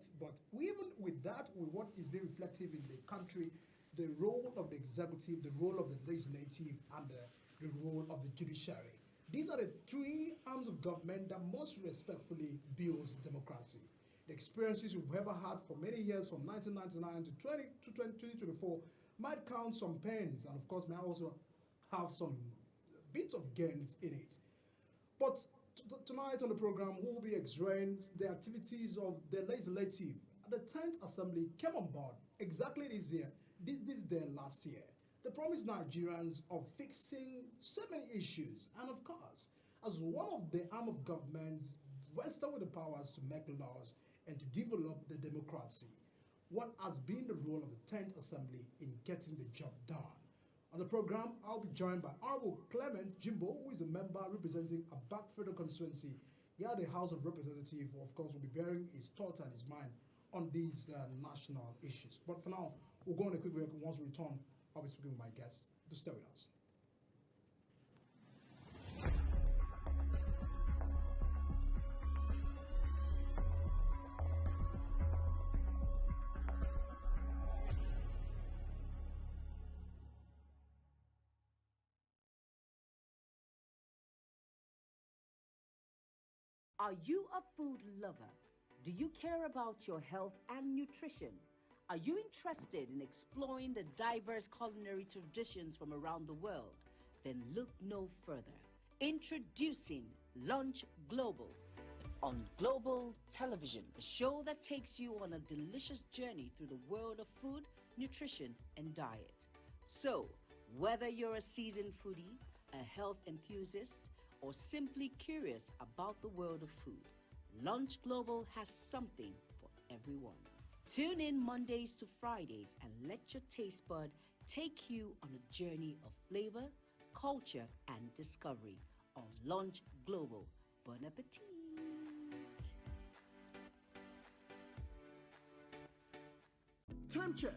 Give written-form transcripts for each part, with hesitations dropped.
reflect, but even with that, with what is being reflective in the country, the role of the executive, the role of the legislative, and the role of the judiciary. These are the three arms of government that most respectfully builds democracy. The experiences we've ever had for many years, from 1999 to 2024, might count some pains, and of course may also have some bits of gains in it. But tonight on the program, we'll be exploring the activities of the legislative. The 10th Assembly came on board exactly this year, this day last year. They promised Nigerians of fixing so many issues, and of course, as one of the arm of governments vested with the powers to make laws and to develop the democracy, what has been the role of the 10th Assembly in getting the job done? On the program, I'll be joined by Honorable Clement Jimbo, who is a member representing Abak Federal Constituency. Here at the House of Representatives, of course, will be bearing his thoughts and his mind on these national issues. But for now, we'll go on a quick break, and once we return, I'll be speaking with my guests. To stay with us. Are you a food lover? Do you care about your health and nutrition? Are you interested in exploring the diverse culinary traditions from around the world? Then look no further. Introducing Lunch Global on Global Television, a show that takes you on a delicious journey through the world of food, nutrition, and diet. So, whether you're a seasoned foodie, a health enthusiast, or simply curious about the world of food, Lunch Global has something for everyone. Tune in Mondays to Fridays and let your taste bud take you on a journey of flavor, culture, and discovery on Lunch Global. Bon appetit! Time check.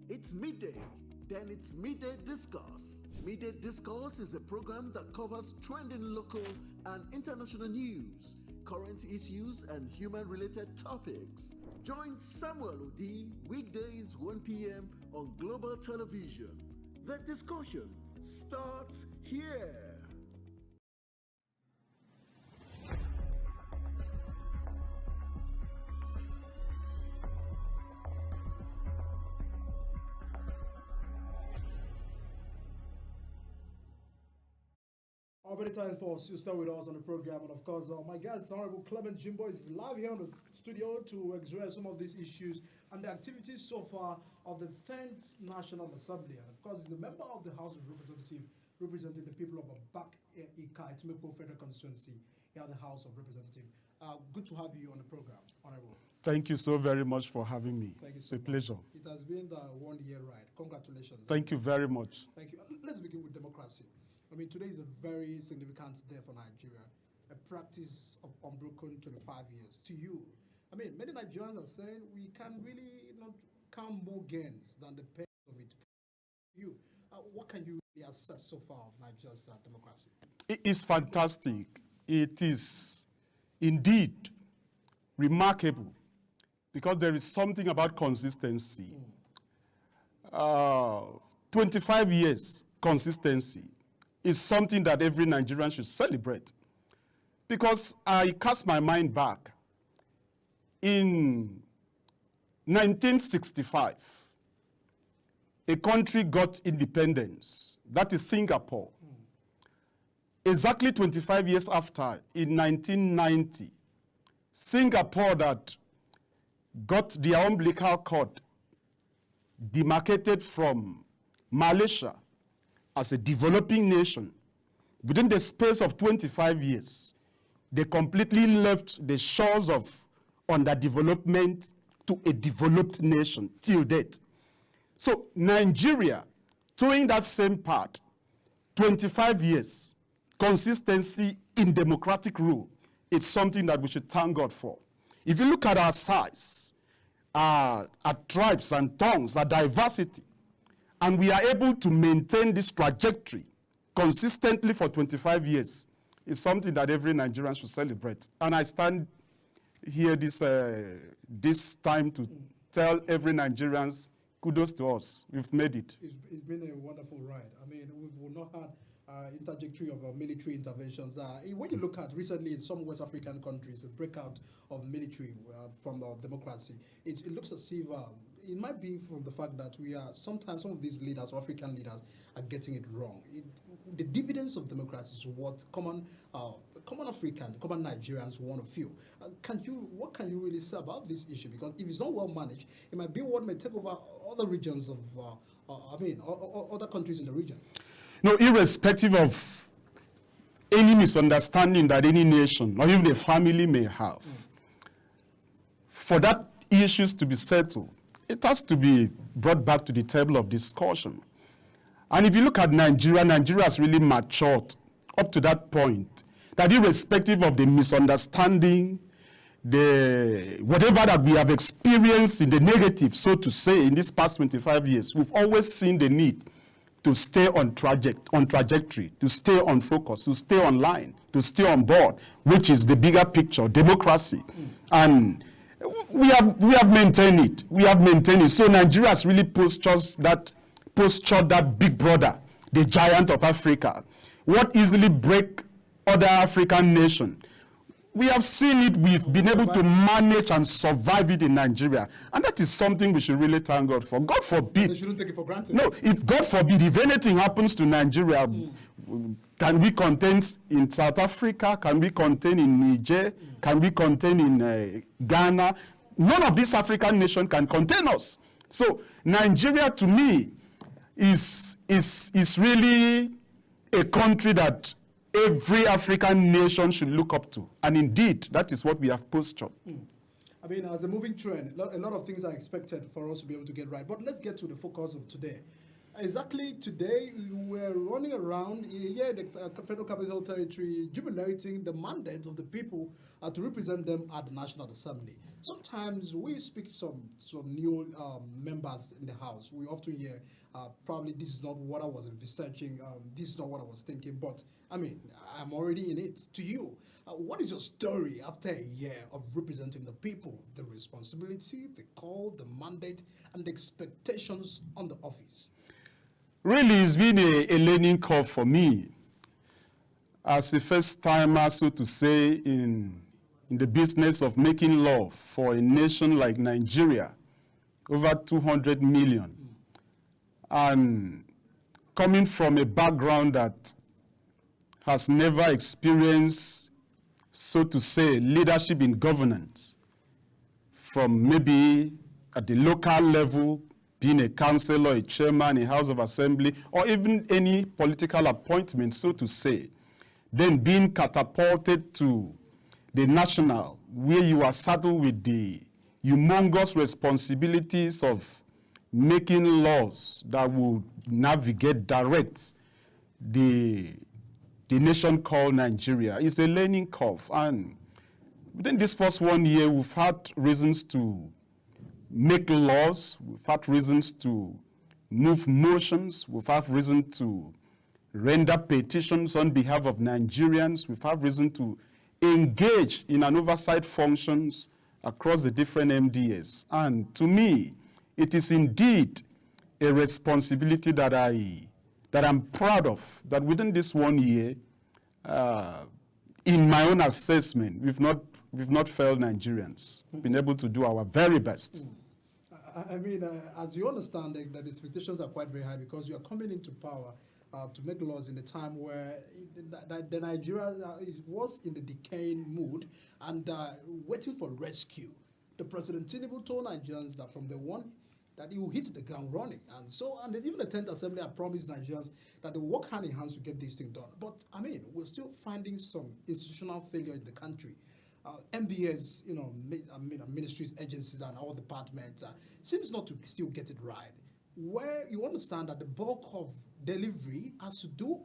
It's midday. Then it's Midday Discourse. Midday Discourse is a program that covers trending local and international news, current issues, and human-related topics. Join Samuel Odi weekdays 1 p.m. on Global Television. The discussion starts here. Already time for us to stay with us on the program, and of course, my guest, Honorable Clement Jimbo, is live here in the studio to express some of these issues and the activities so far of the 10th National Assembly. And of course, he's a member of the House of Representatives representing the people of Abak Ikai Federal Constituency here at the House of Representatives. Good to have you on the program, Honorable. Thank you so very much for having me. It's a pleasure. It has been the 1 year ride. Congratulations. Thank you very much. Thank you. Let's begin with democracy. I mean, today is a very significant day for Nigeria, a practice of unbroken 25 years. To you, I mean, many Nigerians are saying we can really not count more gains than the pain of it. You, what can you really assess so far of Nigeria's democracy? It is fantastic. It is indeed remarkable because there is something about consistency. 25 years consistency is something that every Nigerian should celebrate. Because I cast my mind back. In 1965, a country got independence. That is Singapore. Exactly 25 years after, in 1990, Singapore that got their umbilical cord demarcated from Malaysia as a developing nation. Within the space of 25 years, they completely left the shores of underdevelopment to a developed nation till date. So Nigeria, towing that same path, 25 years, consistency in democratic rule, it's something that we should thank God for. If you look at our size, our tribes and tongues, our diversity, and we are able to maintain this trajectory consistently for 25 years, is something that every Nigerian should celebrate. And I stand here this time to tell every Nigerians, kudos to us. We've made it. It's been a wonderful ride. I mean, we've not had interjectory of military interventions. When you look at recently in some West African countries, the breakout of military from democracy, it looks as if it might be from the fact that sometimes some of these leaders, or African leaders, are getting it wrong. The dividends of democracy is what common Africans, common Nigerians want to feel. What can you really say about this issue? Because if it's not well managed, it might be what may take over other regions of, other countries in the region. No, irrespective of any misunderstanding that any nation or even a family may have, for that issues to be settled, it has to be brought back to the table of discussion. And if you look at Nigeria, Nigeria has really matured up to that point, that irrespective of the misunderstanding, whatever that we have experienced in the negative, so to say, in these past 25 years, we've always seen the need to stay on trajectory, to stay on focus, to stay online, to stay on board, which is the bigger picture, democracy. And we have maintained it. We have maintained it. So Nigeria has really postured that big brother, the giant of Africa. What easily break other African nations? We have seen it. We've been able to manage and survive it in Nigeria. And that is something we should really thank God for. God forbid. We shouldn't take it for granted. No, if God forbid, if anything happens to Nigeria, can we contain in South Africa? Can we contain in Niger? Can we contain in Ghana? None of these African nations can contain us. So Nigeria, to me, is really a country that every African nation should look up to. And indeed, that is what we have postured. I mean, as a moving trend, a lot of things are expected for us to be able to get right. But let's get to the focus of today. Exactly today, we're running around here in the Federal Capital Territory, jubilating the mandate of the people to represent them at the National Assembly. Sometimes we speak some new members in the House. We often hear, probably this is not what I was envisaging, this is not what I was thinking, but I mean, I'm already in it. To you, what is your story after a year of representing the people, the responsibility, the call, the mandate, and the expectations on the office? Really, it's been a learning curve for me. As a first-timer, so to say, in the business of making law for a nation like Nigeria, over 200 million, and coming from a background that has never experienced, so to say, leadership in governance, from maybe at the local level, being a councillor, a chairman, a House of Assembly, or even any political appointment, so to say, then being catapulted to the national, where you are saddled with the humongous responsibilities of making laws that will navigate, direct the nation called Nigeria. It's a learning curve. And within this first 1 year, we've had reasons to make laws, we've had reasons to move motions, we've had reason to render petitions on behalf of Nigerians, we've had reason to engage in an oversight functions across the different MDAs. And to me, it is indeed a responsibility that I'm proud of, that within this 1 year, in my own assessment, we've not failed Nigerians. We've been able to do our very best. I mean, as you understand, the expectations are quite very high because you are coming into power to make laws in a time where the Nigeria was in the decaying mood and waiting for rescue. The President Tinubu told Nigerians that from the one that he will hit the ground running, and even the 10th Assembly had promised Nigerians that they will work hand in hand to get this thing done. But I mean, we're still finding some institutional failure in the country. MDAs, ministries, agencies, and all departments seems not to still get it right. Where you understand that the bulk of delivery has to do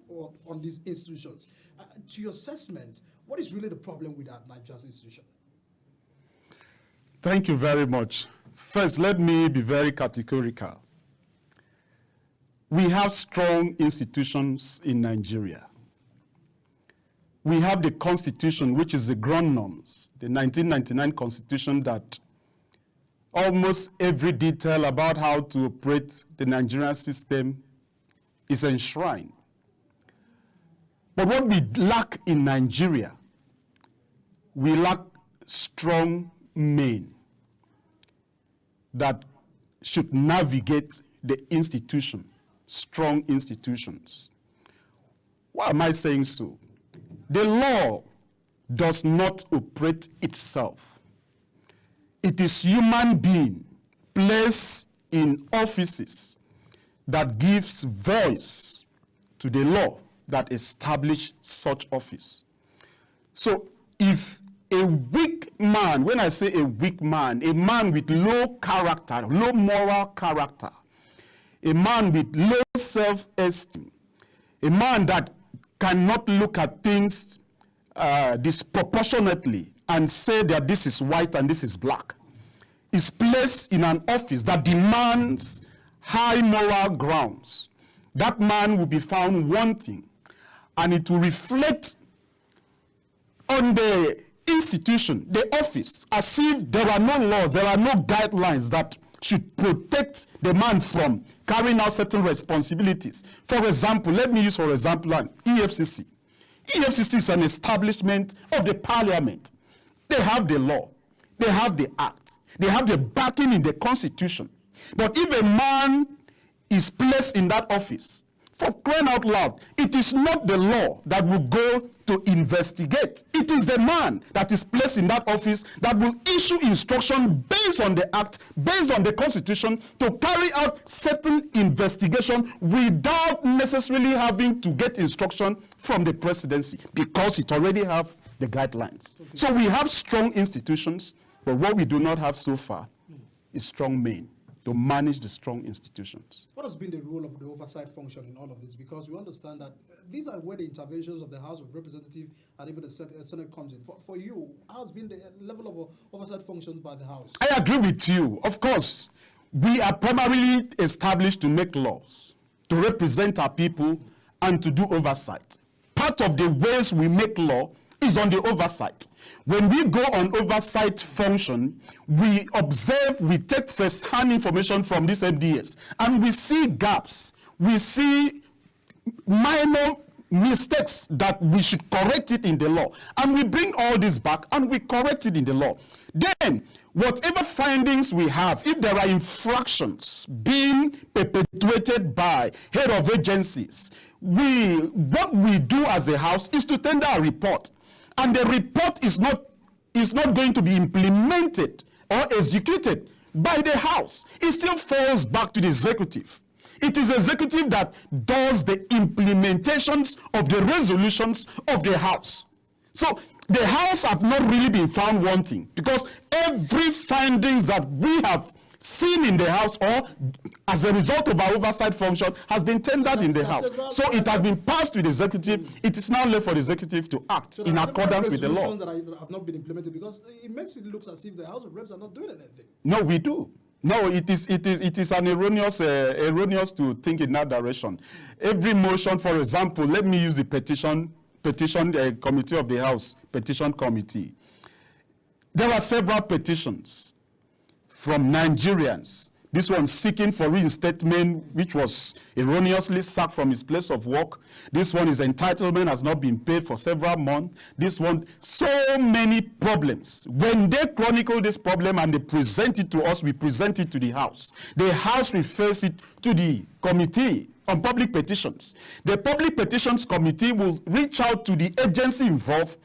on these institutions. To your assessment, what is really the problem with that Nigeria's institution? Thank you very much. First, let me be very categorical. We have strong institutions in Nigeria. we have the Constitution, which is the ground norms, the 1999 Constitution that almost every detail about how to operate the Nigerian system is enshrined. But what we lack in Nigeria, we lack strong men that should navigate the institution, strong institutions. Why am I saying so? The law does not operate itself. It is human being placed in offices that gives voice to the law that establish such office. So if a weak man, when I say a weak man, a man with low character, low moral character, a man with low self-esteem, a man that cannot look at things disproportionately and say that this is white and this is black, is placed in an office that demands high moral grounds, that man will be found wanting, and it will reflect on the institution, the office, as if there are no laws, there are no guidelines that should protect the man from carrying out certain responsibilities. For example, let me use for example an EFCC. EFCC is an establishment of the parliament. They have the law, they have the act, they have the backing in the constitution. But if a man is placed in that office, for crying out loud, it is not the law that will go to investigate. It is the man that is placed in that office that will issue instruction based on the act, based on the constitution, to carry out certain investigation without necessarily having to get instruction from the presidency, because it already have the guidelines. Okay. So we have strong institutions, but what we do not have so far is strong men to manage the strong institutions. What has been the role of the oversight function in all of this? Because we understand that these are where the interventions of the House of Representatives and even the Senate comes in. For you, how has been the level of oversight functions by the House? I agree with you. Of course, we are primarily established to make laws, to represent our people, and to do oversight. Part of the ways we make law is on the oversight. When we go on oversight function, we observe, we take first-hand information from this MDS, and we see gaps, we see minor mistakes that we should correct it in the law. And we bring all this back and we correct it in the law. Then, whatever findings we have, if there are infractions being perpetuated by head of agencies, what we do as a house is to tender a report. And the report is not going to be implemented or executed by the House. It still falls back to the executive. It is the executive that does the implementations of the resolutions of the House. So the House have not really been found wanting, because every findings that we have seen in the House or as a result of our oversight function has been tendered in the House. So it has been passed to the executive. It is now left for the executive to act in accordance with the law. That have not been implemented, because it makes it look as if the House of Reps are not doing anything. No, we do. No, it is an erroneous to think in that direction. Every motion, for example, let me use the petition committee of the House, petition committee. There are several petitions from Nigerians. This one seeking for reinstatement, which was erroneously sacked from his place of work. This one, his entitlement has not been paid for several months. This one, so many problems. When they chronicle this problem and they present it to us, we present it to the House. The House refers it to the Committee on Public Petitions. The Public Petitions Committee will reach out to the agency involved,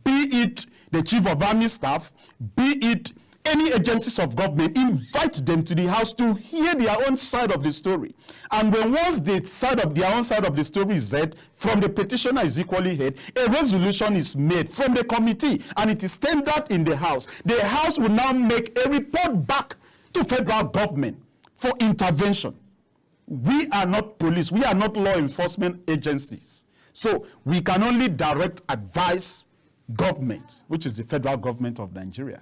be it the Chief of Army Staff, be it any agencies of government, invite them to the House to hear their own side of the story. And when once their own side of the story is heard, from the petitioner is equally heard, a resolution is made from the committee and it is tendered in the House. The House will now make a report back to federal government for intervention. We are not police, we are not law enforcement agencies. So we can only direct, advise government, which is the federal government of Nigeria.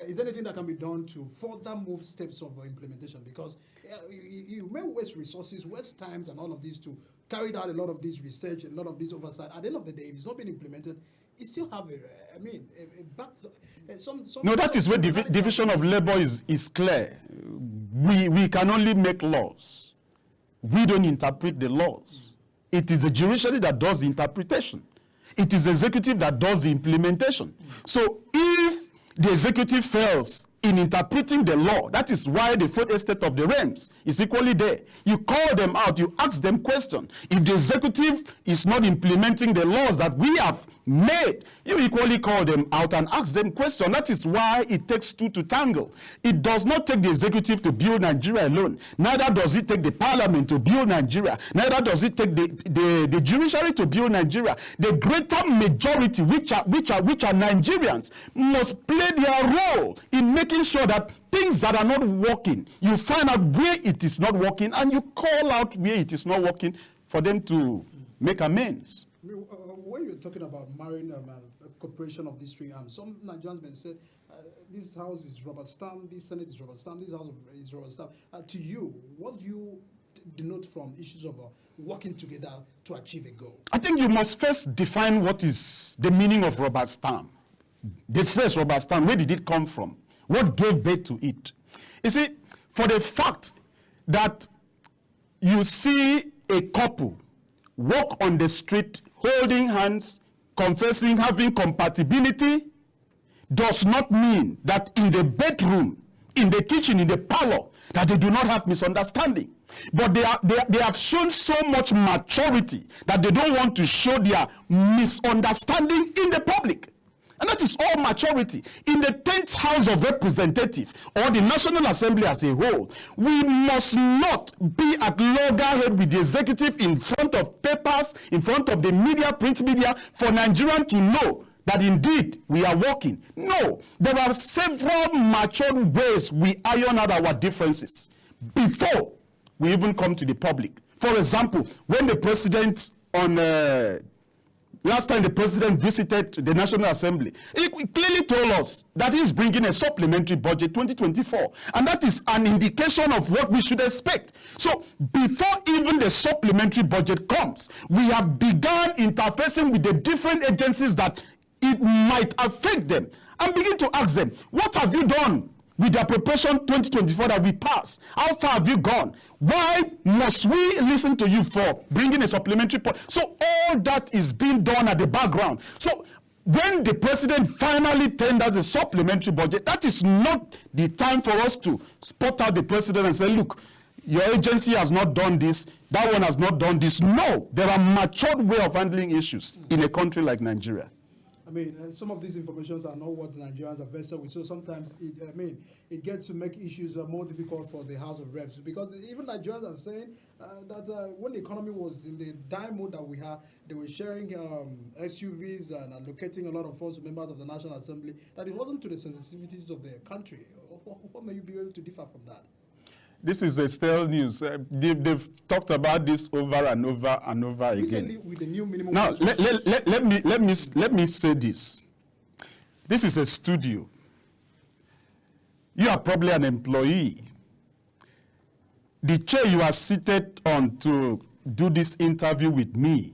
Is there anything that can be done to further move steps of implementation? Because you may waste resources, waste times, and all of these to carried out a lot of this research, a lot of this oversight. At the end of the day, if it's not been implemented, it still have No, that is where division of labor is clear. We can only make laws. We don't interpret the laws. It is the judiciary that does the interpretation. It is the executive that does the implementation. So if the executive fails in interpreting the law, that is why the fourth estate of the realms is equally there. You call them out, you ask them questions. If the executive is not implementing the laws that we have made, you equally call them out and ask them questions. That is why it takes two to tangle. It does not take the executive to build Nigeria alone. Neither does it take the parliament to build Nigeria. Neither does it take the judiciary to build Nigeria. The greater majority, which are Nigerians, must play their role in making sure that things that are not working, you find out where it is not working and you call out where it is not working for them to make amends. When you're talking about marrying a corporation of these three arms, some Nigerians may say, this house is rubber stamp, this Senate is rubber stamp, this house is rubber stamp. To you, what do you denote from issues of working together to achieve a goal? I think you must first define what is the meaning of rubber stamp. The phrase rubber stamp, where did it come from? What gave birth to it? You see, for the fact that you see a couple walk on the street holding hands, confessing, having compatibility, does not mean that in the bedroom, in the kitchen, in the parlor, that they do not have misunderstanding. But they have shown so much maturity that they don't want to show their misunderstanding in the public. And that is all maturity. In the 10th House of Representatives, or the National Assembly as a whole, we must not be at loggerhead with the executive in front of papers, in front of the media, print media, for Nigerians to know that indeed we are working. No, there are several mature ways we iron out our differences before we even come to the public. For example, when the president last time the president visited the National Assembly, he clearly told us that he's bringing a supplementary budget 2024. And that is an indication of what we should expect. So before even the supplementary budget comes, we have begun interfacing with the different agencies that it might affect them and begin to ask them, what have you done with the appropriation 2024 that we passed? How far have you gone? Why must we listen to you for bringing a supplementary budget? So all that is being done at the background. So when the president finally tenders a supplementary budget, that is not the time for us to spot out the president and say, look, your agency has not done this, that one has not done this. No, there are matured way of handling issues in a country like Nigeria. I mean, some of these informations are not what the Nigerians are vested with. So sometimes, it gets to make issues more difficult for the House of Reps. Because even Nigerians are saying that when the economy was in the dime mode that we had, they were sharing SUVs and allocating a lot of funds to members of the National Assembly, that it wasn't to the sensitivities of the country. What may you be able to differ from that? This is a stale news. They've talked about this over and over and over Recently, again. with the new minimum Now, let me say this. This is a studio. You are probably an employee. The chair you are seated on to do this interview with me,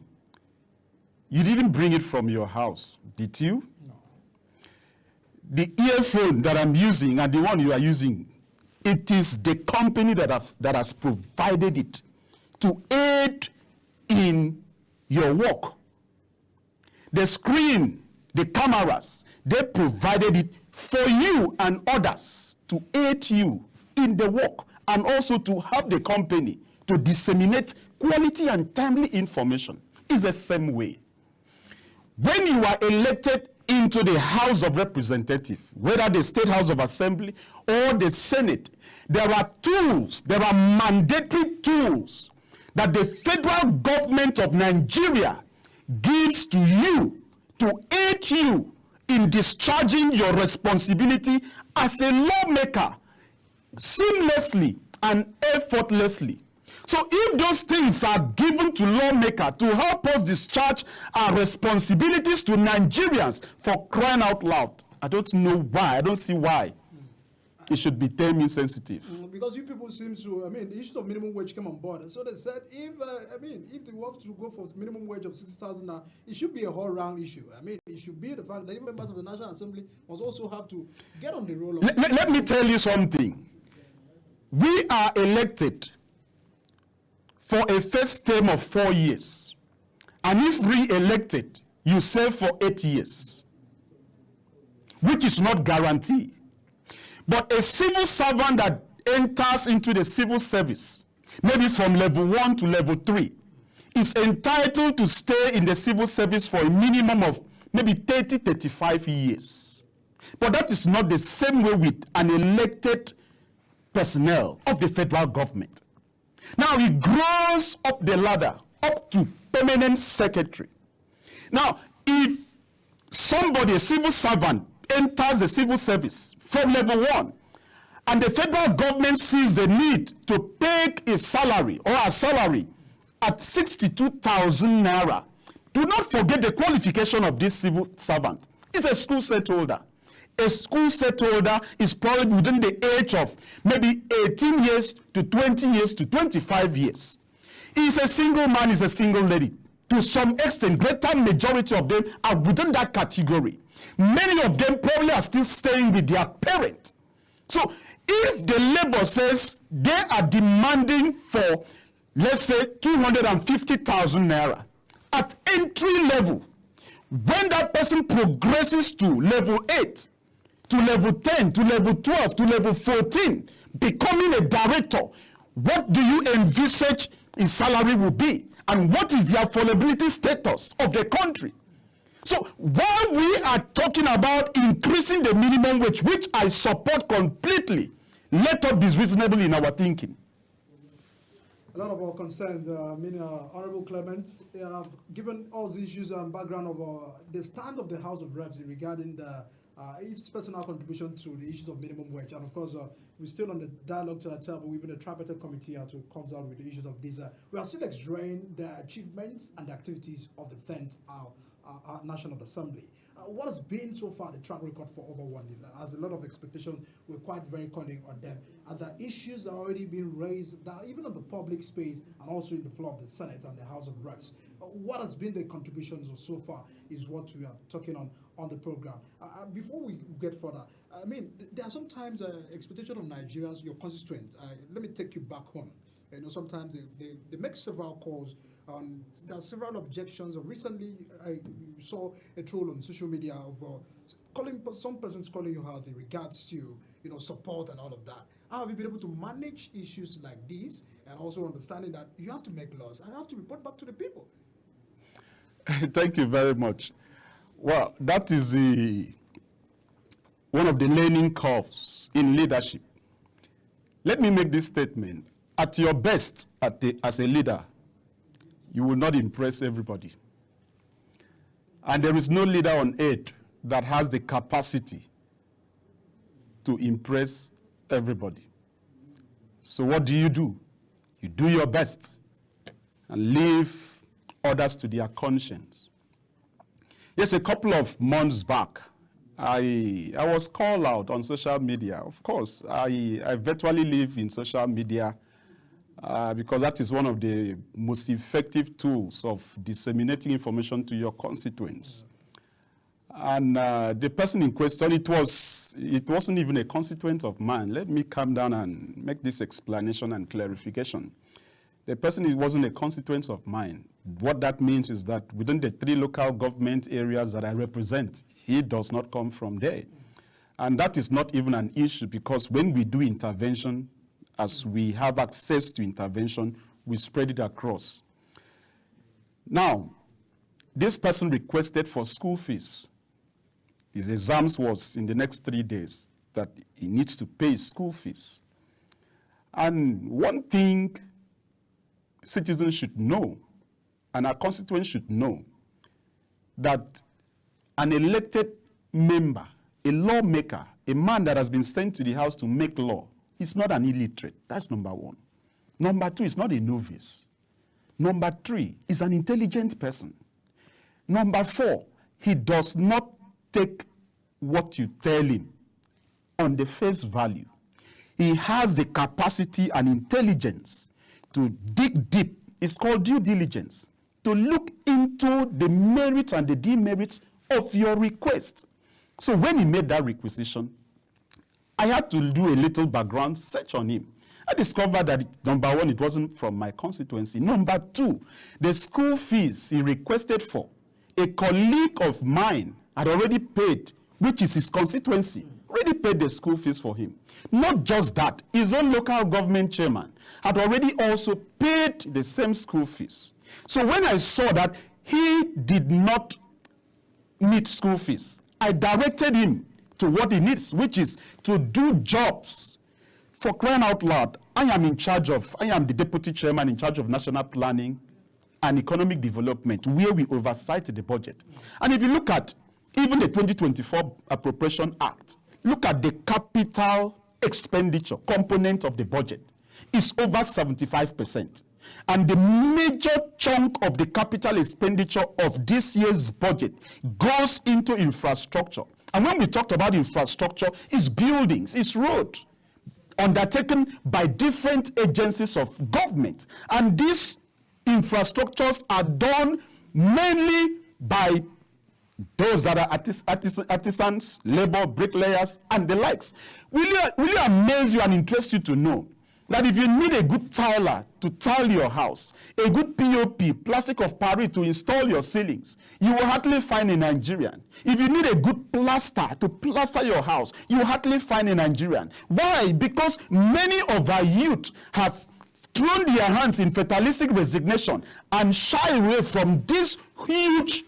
you didn't bring it from your house, did you? No. The earphone that I'm using and the one you are using, it is the company that has provided it to aid in your work. The screen, the cameras, they provided it for you and others to aid you in the work and also to help the company to disseminate quality and timely information. It's the same way. When you are elected into the House of Representatives, whether the State House of Assembly or the Senate, there are tools, there are mandatory tools that the federal government of Nigeria gives to you to aid you in discharging your responsibility as a lawmaker seamlessly and effortlessly. So if those things are given to lawmakers to help us discharge our responsibilities to Nigerians, for crying out loud, I don't know why, I don't see why. it should be term insensitive. Because you people seem to, I mean, the issue of minimum wage came on board. So they said, if they want to go for minimum wage of 60,000 now, it should be a whole round issue. I mean, it should be the fact that even members of the National Assembly must also have to get on the roll of... Let me tell you something. We are elected for a first term of 4 years. And if re-elected, you serve for 8 years, which is not guaranteed. But a civil servant that enters into the civil service, maybe from level 1 to level 3, is entitled to stay in the civil service for a minimum of maybe 30, 35 years. But that is not the same way with an elected personnel of the federal government. Now he grows up the ladder, up to permanent secretary. Now, if somebody, a civil servant, enters the civil service from level 1, and the federal government sees the need to pay a salary or a salary at 62,000 naira, do not forget the qualification of this civil servant. It's a school set holder. A school set holder is probably within the age of maybe 18 years to 20 years to 25 years. He's a single man, he's a single lady. To some extent, greater majority of them are within that category. Many of them probably are still staying with their parent. So if the labor says they are demanding for, let's say, 250,000 naira at entry level, when that person progresses to level 8, to level 10, to level 12, to level 14, becoming a director, what do you envisage his salary will be? And what is the affordability status of the country? So while we are talking about increasing the minimum wage, which I support completely, let us be reasonable in our thinking. A lot of our concerns, Honorable Clement, have given us issues and background of the stand of the House of Reps regarding the each personal contribution to the issues of minimum wage. And of course, we're still on the dialogue to our table, even the tripartite committee to comes out with the issues of these. We are still exploring the achievements and the activities of the 10th National Assembly. What has been so far the track record for over 1 year? As a lot of expectations, we're quite very calling on them. And the issues are already being raised, that even on the public space and also in the floor of the Senate and the House of Reps. What has been the contributions so far is what we are talking on the program. Before we get further, I mean, there are sometimes expectations of Nigerians, your constituents. Let me take you back home. You know, sometimes they make several calls. There are several objections. Recently, I saw a troll on social media of some persons calling you out in regards to support and all of that. How have you been able to manage issues like this, and also understanding that you have to make laws and have to report back to the people? Thank you very much. Well, that is one of the learning curves in leadership. Let me make this statement. At your best as a leader, you will not impress everybody. And there is no leader on earth that has the capacity to impress everybody. So what do? You do your best and leave others to their conscience. Yes, a couple of months back, I was called out on social media. Of course, I virtually live in social media because that is one of the most effective tools of disseminating information to your constituents. And the person in question, it wasn't even a constituent of mine. Let me calm down and make this explanation and clarification. The person wasn't a constituent of mine. What that means is that within the 3 local government areas that I represent, he does not come from there. And that is not even an issue, because when we do intervention, as we have access to intervention, we spread it across. Now, this person requested for school fees. His exams was in the next 3 days, that he needs to pay school fees. And one thing citizens should know, and our constituents should know, that an elected member, a lawmaker, a man that has been sent to the house to make law, is not an illiterate. That's number 1. Number 2, is not a novice. Number 3, is an intelligent person. Number 4, he does not take what you tell him on the face value. he has the capacity and intelligence to dig deep. It's called due diligence, to look into the merits and the demerits of your request. So when he made that requisition, I had to do a little background search on him. I discovered that, number one, it wasn't from my constituency. Number two, the school fees he requested for, a colleague of mine had already paid, which is his constituency, already paid the school fees for him. Not just that, his own local government chairman had already also paid the same school fees. So when I saw that he did not need school fees, I directed him to what he needs, which is to do jobs. For crying out loud, I am the deputy chairman in charge of national planning and economic development, where we oversight the budget. And if you look at even the 2024 Appropriation Act, look at the capital expenditure component of the budget. It's over 75%. And the major chunk of the capital expenditure of this year's budget goes into infrastructure. And when we talked about infrastructure, it's buildings, it's roads, undertaken by different agencies of government. And these infrastructures are done mainly by those that are artisans, labor, bricklayers, and the likes. Will you amaze you and interest you to know that if you need a good tiler to tile your house, a good POP, plastic of Paris, to install your ceilings, you will hardly find a Nigerian. If you need a good plaster to plaster your house, you will hardly find a Nigerian. Why? Because many of our youth have thrown their hands in fatalistic resignation and shy away from this huge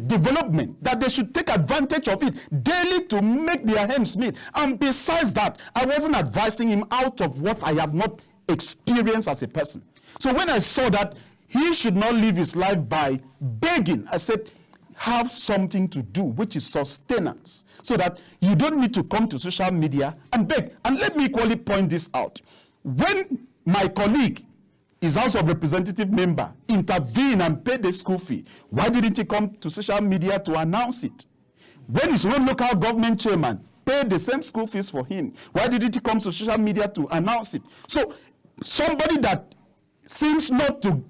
development, that they should take advantage of it daily to make their ends meet. And besides that, I wasn't advising him out of what I have not experienced as a person. So when I saw that he should not live his life by begging, I said, have something to do, which is sustenance, so that you don't need to come to social media and beg. And let me equally point this out. When my colleague, his House of Representative member, intervened and paid the school fee, why didn't he come to social media to announce it? When his own local government chairman paid the same school fees for him, why didn't he come to social media to announce it? So somebody that seems not to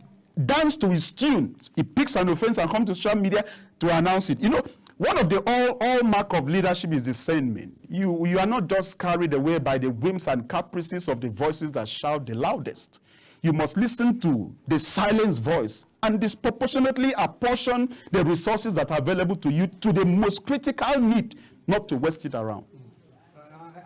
dance to his tunes, he picks an offense and comes to social media to announce it. You know, one of the all mark of leadership is discernment. You are not just carried away by the whims and caprices of the voices that shout the loudest. You must listen to the silent voice and disproportionately apportion the resources that are available to you to the most critical need, not to waste it around.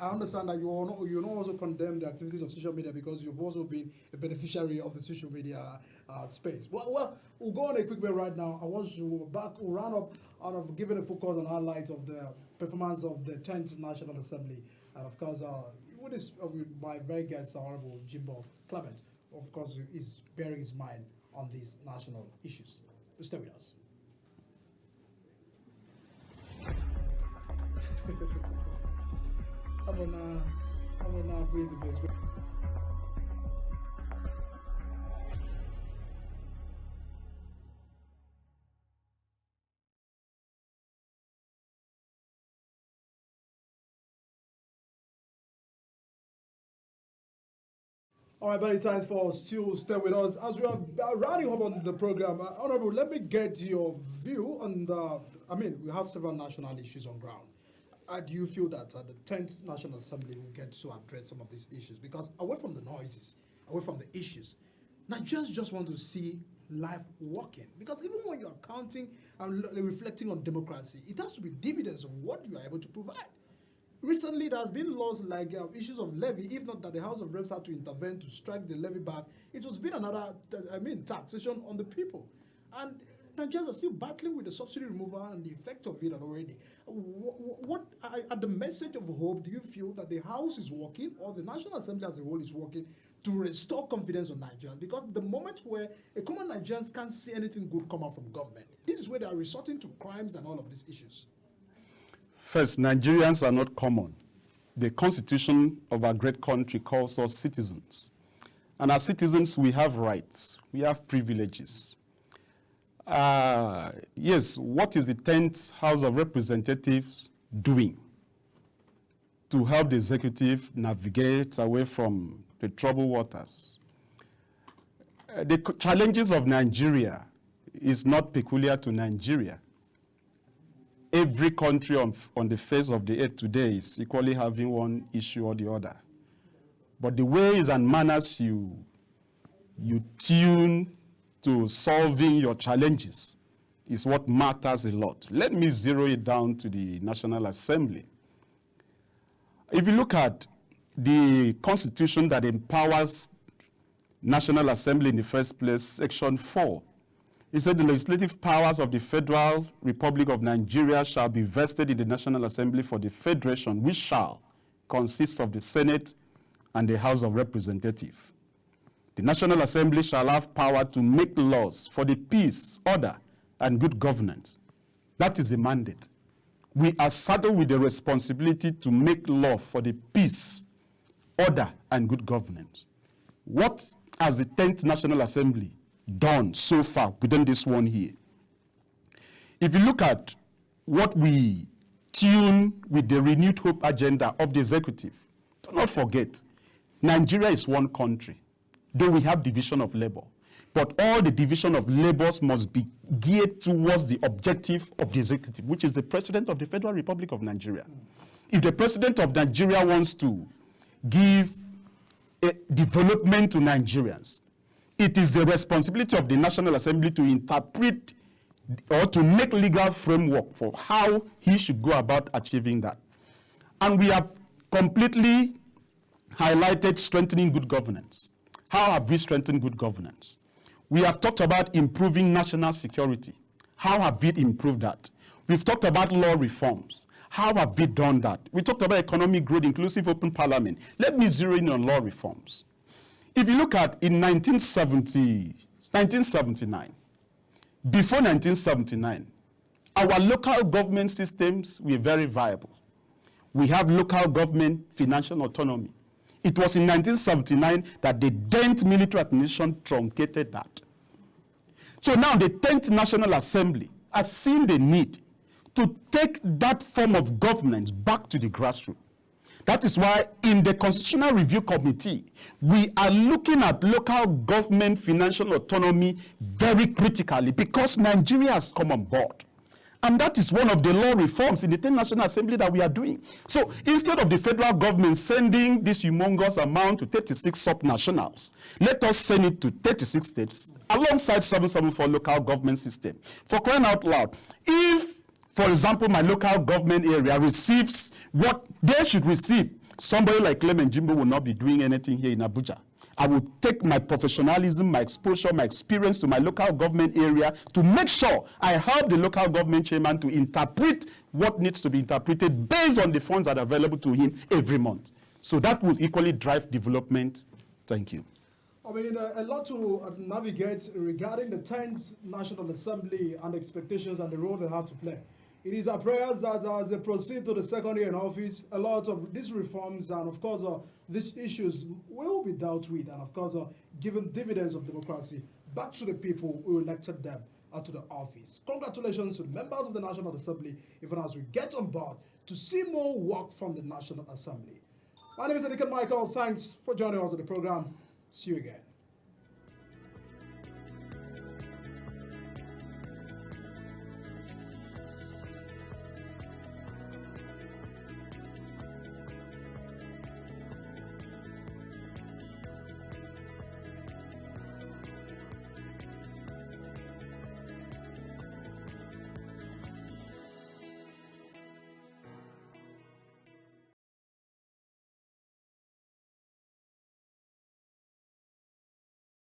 I understand that you don't also condemn the activities of social media because you've also been a beneficiary of the social media space. Well, we'll go on a quick break right now. I want to round up out of giving a focus on highlights of the performance of the 10th National Assembly, and of course, with my very guest, Honorable Jimbo Clement, of course, is bearing his mind on these national issues. Stay with us. I'm gonna bring the base. All right, very thanks for still staying with us. As we are rounding up on the program, Honorable, let me get your view on we have several national issues on ground. Do you feel that the 10th National Assembly will get to address some of these issues? Because away from the noises, away from the issues, Nigerians just want to see life working. Because even when you are counting and reflecting on democracy, it has to be dividends of what you are able to provide. Recently, there has been laws like issues of levy. If not that the House of Reps had to intervene to strike the levy back, it was been another, taxation on the people. And Nigerians are still battling with the subsidy removal and the effect of it already. What at the message of hope, do you feel that the House is working or the National Assembly as a whole is working to restore confidence on Nigerians? Because the moment where a common Nigerians can't see anything good come out from government, this is where they are resorting to crimes and all of these issues. First, Nigerians are not common. The constitution of our great country calls us citizens. And as citizens, we have rights. We have privileges. Yes, what is the 10th House of Representatives doing to help the executive navigate away from the troubled waters. The challenges of Nigeria is not peculiar to Nigeria. Every country on the face of the earth today is equally having one issue or the other. But the ways and manners you tune to solving your challenges is what matters a lot. Let me zero it down to the National Assembly. If you look at the constitution that empowers National Assembly in the first place, Section 4, it said the legislative powers of the Federal Republic of Nigeria shall be vested in the National Assembly for the Federation, which shall consist of the Senate and the House of Representatives. The National Assembly shall have power to make laws for the peace, order, and good governance. That is the mandate. We are saddled with the responsibility to make law for the peace, order, and good governance. What has the 10th National Assembly done so far within this one here? If you look at what we tune with the renewed hope agenda of the executive, do not forget, Nigeria is one country, though we have division of labor. But all the division of labors must be geared towards the objective of the executive, which is the President of the Federal Republic of Nigeria. If the President of Nigeria wants to give a development to Nigerians, it is the responsibility of the National Assembly to interpret or to make legal framework for how he should go about achieving that. And we have completely highlighted strengthening good governance. How have we strengthened good governance? We have talked about improving national security. How have we improved that? We've talked about law reforms. How have we done that? We talked about economic growth, inclusive open parliament. Let me zero in on law reforms. If you look at in 1979, before 1979, our local government systems were very viable. We have local government financial autonomy. It was in 1979 that the 10th military administration truncated that. So now the 10th National Assembly has seen the need to take that form of governance back to the grassroots. That is why in the Constitutional Review Committee, we are looking at local government financial autonomy very critically because Nigeria has come on board. And that is one of the law reforms in the 10th National Assembly that we are doing. So instead of the federal government sending this humongous amount to 36 subnationals, let us send it to 36 states alongside 774 local government system. For crying out loud, if, for example, my local government area receives what they should receive, somebody like Clement Jimbo will not be doing anything here in Abuja. I will take my professionalism, my exposure, my experience to my local government area to make sure I help the local government chairman to interpret what needs to be interpreted based on the funds that are available to him every month. So that will equally drive development. Thank you. I mean, a lot to navigate regarding the 10th National Assembly and the expectations and the role they have to play. It is our prayers that as they proceed to the second year in office, a lot of these reforms and, of course, these issues will be dealt with and, of course, given dividends of democracy back to the people who elected them to the office. Congratulations to the members of the National Assembly, even as we get on board to see more work from the National Assembly. My name is Aniket Michael. Thanks for joining us on the program. See you again.